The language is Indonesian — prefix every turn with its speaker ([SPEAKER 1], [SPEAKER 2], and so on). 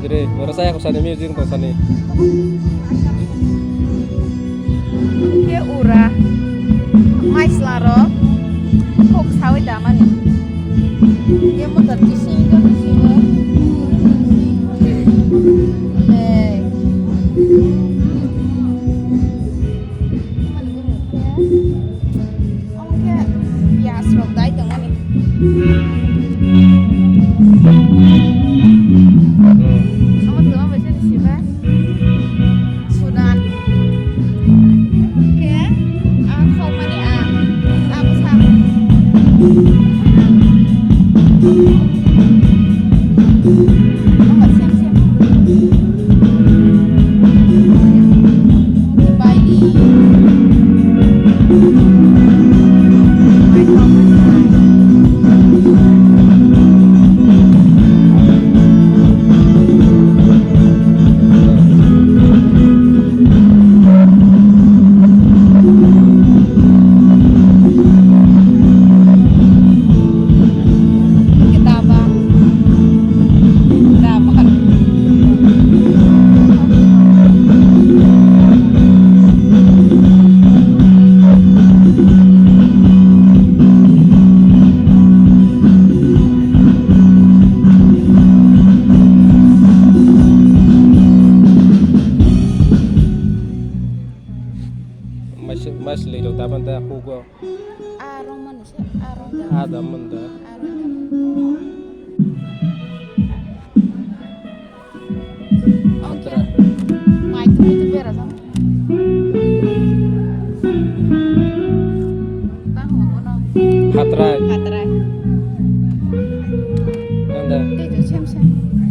[SPEAKER 1] Dire, merasa aku sana music to sana.
[SPEAKER 2] Kia ura mais laro kok sawi damani kia motor kising kan singa eh ông kia bias rok dai tengani ông tuh apa sih di sini Sudan kia không mani aku sama ông nggak siap-siap Bali my company kita apa dapat
[SPEAKER 1] Mas lilo tapan ta aku go.
[SPEAKER 2] arong manusia arong
[SPEAKER 1] Ada menda.
[SPEAKER 2] oke mai itu beres sama tahu ono
[SPEAKER 1] Hatrai.
[SPEAKER 2] hatrai
[SPEAKER 1] Anda.
[SPEAKER 2] itu sem sem